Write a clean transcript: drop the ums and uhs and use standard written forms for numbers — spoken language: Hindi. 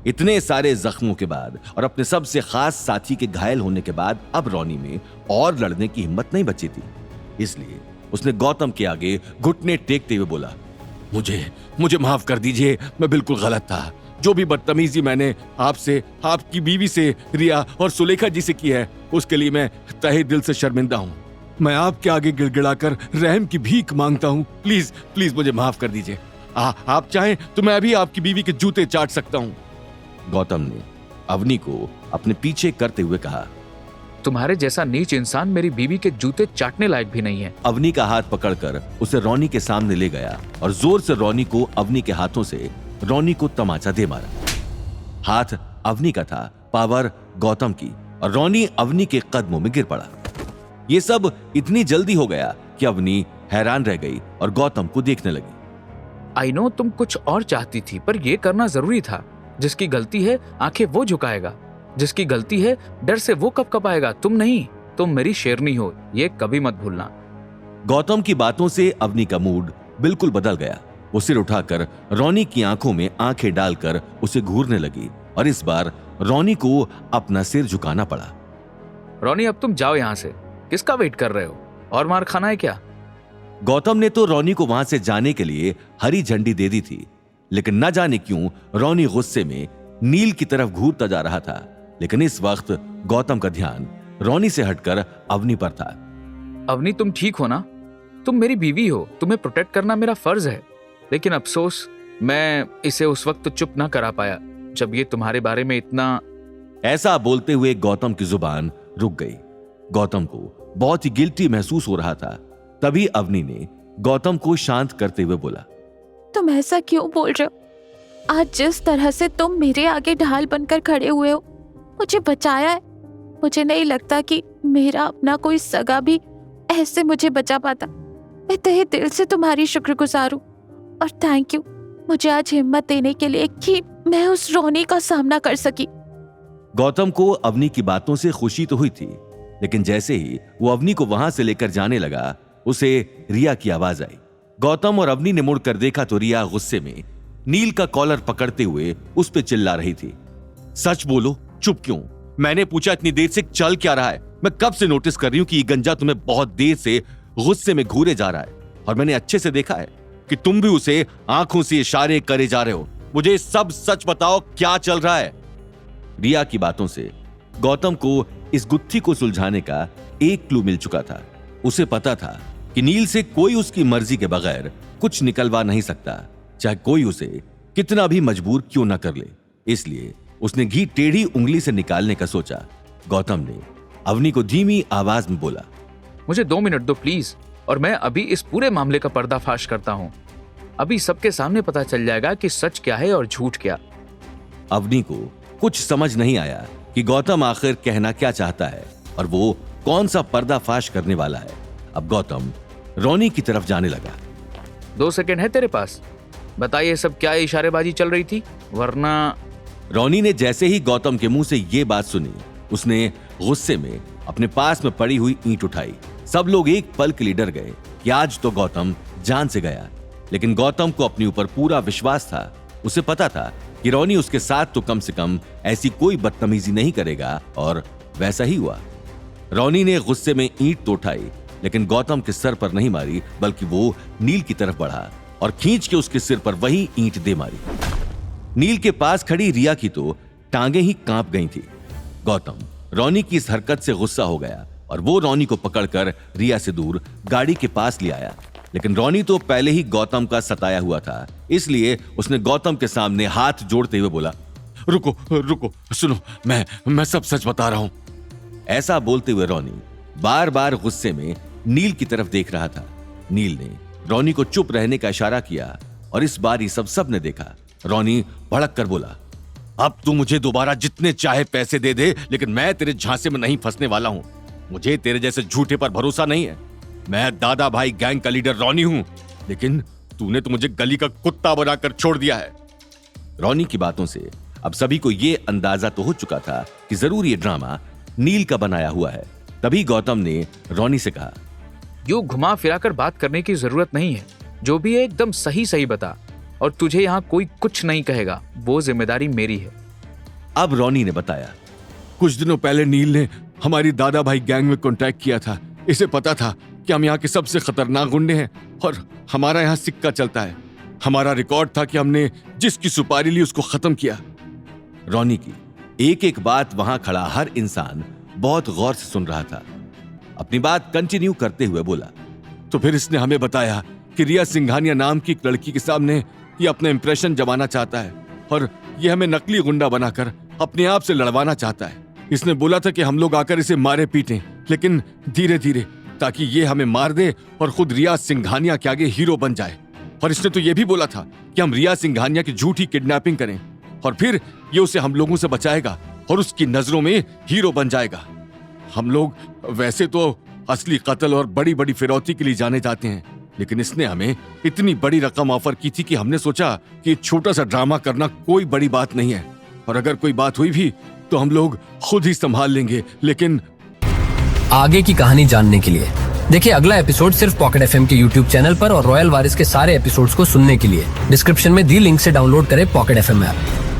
इतने सारे जख्मों के बाद और अपने सबसे खास साथी के घायल होने के बाद अब रोनी में और लड़ने की हिम्मत नहीं बची थी। इसलिए उसने गौतम के आगे घुटने टेकते हुए बोला, मुझे माफ कर दीजिए, मैं बिल्कुल गलत था। जो भी बदतमीजी मैंने आपसे, आपकी बीवी से, रिया और सुलेखा जी से की है, उसके लिए मैं तहे दिल से शर्मिंदा हूँ। मैं आपके आगे गिड़गिड़ाकर रहम की भीख मांगता हूँ। प्लीज प्लीज मुझे माफ कर दीजिए। आप चाहें तो मैं अभी आपकी बीवी के जूते चाट सकता हूँ। गौतम ने अवनी को अपने पीछे करते हुए कहा, तुम्हारे जैसा नीच इंसान मेरी बीवी के जूते चाटने लायक भी नहीं है। अवनी का हाथ पकड़कर उसे रोनी के सामने ले गया और जोर से रोनी को अवनी के हाथों से रोनी को तमाचा दे मारा। हाथ अवनी का था, पावर गौतम की, और रोनी अवनी के कदमों में गिर पड़ा। ये सब इतनी जल्दी हो गया कि अवनी हैरान रह गई और गौतम को देखने लगी। आई नो तुम कुछ और चाहती थी, पर यह करना जरूरी था। जिसकी गलती है आंखें वो झुकाएगा, जिसकी गलती है डर से वो कपकपाएगा। तुम नहीं, तुम मेरी शेरनी हो, ये कभी मत भूलना। गौतम की बातों से अवनी का मूड बिल्कुल बदल गया। वो सिर उठाकर रोनी की आंखों में आंखें डालकर उसे घूरने लगी और इस बार रोनी को अपना सिर झुकाना पड़ा। रोनी अब तुम जाओ यहां से, किसका वेट कर रहे हो? और मार खाना है क्या? गौतम ने तो रोनी को वहां से जाने के लिए हरी झंडी दे दी थी, लेकिन न जाने क्यों रोनी गुस्से में नील की तरफ घूरता जा रहा था। लेकिन इस वक्त गौतम का ध्यान रोनी से हटकर अवनी पर था। अवनी तुम ठीक हो ना? तुम मेरी बीवी हो, तुम्हें प्रोटेक्ट करना मेरा फर्ज है। लेकिन अफसोस मैं इसे उस वक्त चुप ना करा पाया जब ये तुम्हारे बारे में इतना। ऐसा बोलते हुए गौतम की जुबान रुक गई। गौतम को बहुत ही गिल्टी महसूस हो रहा था। तभी अवनी ने गौतम को शांत करते हुए बोला, तुम ऐसा क्यों बोल रहे हो? आज जिस तरह से तुम मेरे आगे ढाल बनकर खड़े हुए हो, मुझे बचाया है। मुझे नहीं लगता कि मेरा अपना कोई सगा भी ऐसे मुझे बचा पाता। मैं तहे दिल से तुम्हारी शुक्रगुजार हूँ और थैंक यू मुझे आज हिम्मत देने के लिए कि मैं उस रोनी का सामना कर सकी। गौतम को अवनी की बातों से खुशी तो हुई थी, लेकिन जैसे ही वो अवनी को वहां से लेकर जाने लगा, उसे रिया की आवाज आई। गौतम और अवनी ने मुड़कर देखा तो रिया गुस्से में नील का कॉलर पकड़ते हुए उस पे चिल्ला रही थी। सच बोलो, चुप क्यों? मैंने पूछा इतनी देर से चल क्या रहा है? मैं कब से नोटिस कर रही हूं कि ये गंजा तुम्हें बहुत देर से गुस्से में घूरे जा रहा है, और मैंने अच्छे से देखा है कि तुम भी उसे आंखों से इशारे करे जा रहे हो। मुझे सब सच बताओ, क्या चल रहा है? रिया की बातों से गौतम को इस गुत्थी को सुलझाने का एक क्लू मिल चुका था। उसे पता था कि नील से कोई उसकी मर्जी के बगैर कुछ निकलवा नहीं सकता, चाहे कोई उसे कितना भी मजबूर क्यों ना कर ले। इसलिए उसने घी टेढ़ी उंगली से निकालने का सोचा। गौतम ने अवनी को धीमी आवाज में बोला, मुझे 2 मिनट दो प्लीज, और मैं अभी इस पूरे मामले का पर्दाफाश करता हूँ। अभी सबके सामने पता चल जाएगा कि सच क्या है और झूठ क्या। अवनी को कुछ समझ नहीं आया कि गौतम आखिर कहना क्या चाहता है और वो कौन सा पर्दाफाश करने वाला है। अब गौतम रोनी की तरफ जाने लगा। 2 सेकंड है तेरे पास? बताइए सब क्या इशारेबाजी चल रही थी, वरना। रोनी ने जैसे ही गौतम के मुंह से ये बात सुनी, उसने गुस्से में अपने पास में पड़ी हुई ईंट उठाई। सब लोग एक पल के लिए डर गए कि आज तो गौतम जान से गया, लेकिन गौतम को अपने ऊपर पूरा विश्वास था। उसे पता था कि रोनी उसके साथ तो कम से कम ऐसी कोई बदतमीजी नहीं करेगा, और वैसा ही हुआ। रोनी ने गुस्से में ईंट तो उठाई, लेकिन गौतम के सर पर नहीं मारी, बल्कि वो नील की तरफ बढ़ा और खींच के उसके सिर पर वही ईंट दे मारी। नील के पास खड़ी रिया की तो टांगे ही कांप गई थी। गौतम रोनी की इस हरकत से गुस्सा हो गया और वो रोनी को पकड़कर रिया से दूर गाड़ी के पास ले आया। लेकिन रोनी तो पहले ही गौतम का सताया हुआ था, इसलिए उसने गौतम के सामने हाथ जोड़ते हुए बोला, रुको रुको, सुनो, मैं सब सच बता रहा हूं। ऐसा बोलते हुए रोनी बार बार गुस्से में नील की तरफ देख रहा था। नील ने रोनी को चुप रहने का इशारा किया और इस बार ही सब ने देखा। रोनी भड़क कर बोला, अब तू मुझे दोबारा जितने चाहे पैसे दे दे, लेकिन मैं तेरे झांसे में नहीं फंसने वाला हूं। मुझे तेरे जैसे झूठे पर भरोसा नहीं है। मैं दादा भाई गैंग का लीडर रोनी हूं, लेकिन तूने तो मुझे गली का कुत्ता बनाकर छोड़ दिया है। रोनी की बातों से अब सभी को यह अंदाजा तो हो चुका था कि जरूर ये ड्रामा नील का बनाया हुआ है। तभी गौतम ने रोनी से कहा, यूं घुमा फिराकर बात करने की जरूरत नहीं है। जो भी है एकदम सही सही बता, और तुझे यहाँ कोई कुछ नहीं कहेगा, वो जिम्मेदारी मेरी है। अब रॉनी ने बताया, कुछ दिनों पहले नील ने हमारी दादा भाई गैंग में कांटेक्ट किया था। इसे पता था कि हम यहाँ के सबसे खतरनाक गुंडे हैं और हमारा यहाँ सिक्का चलता है। हमारा रिकॉर्ड था कि हमने जिसकी सुपारी ली उसको खत्म किया। रॉनी की एक एक बात वहां खड़ा हर इंसान बहुत गौर से सुन रहा था। अपनी बात कंटिन्यू करते हुए बोला, तो फिर इसने हमें बताया कि रिया सिंघानिया नाम की एक लड़की के सामने ये अपना इंप्रेशन जमाना चाहता है और ये हमें नकली गुंडा बनाकर अपने आप से लड़वाना चाहता है। इसने बोला था कि हम लोग आकर इसे मारे पीटें, लेकिन धीरे धीरे, ताकि ये हमें मार दे और खुद रिया सिंघानिया के आगे हीरो बन जाए। और इसने तो ये भी बोला था कि हम रिया सिंघानिया की झूठी किडनैपिंग करें और फिर ये उसे हम लोगों से बचाएगा और उसकी नजरों में हीरो बन जाएगा। हम लोग वैसे तो असली कत्ल और बड़ी बड़ी फिरौती के लिए जाने जाते हैं, लेकिन इसने हमें इतनी बड़ी रकम ऑफर की थी कि हमने सोचा कि छोटा सा ड्रामा करना कोई बड़ी बात नहीं है और अगर कोई बात हुई भी तो हम लोग खुद ही संभाल लेंगे। लेकिन आगे की कहानी जानने के लिए देखिए अगला एपिसोड सिर्फ पॉकेट एफएम के यूट्यूब चैनल पर और रॉयल वारिस के सारे एपिसोड्स को सुनने के लिए डिस्क्रिप्शन में दी लिंक से डाउनलोड करें पॉकेट एफएम ऐप।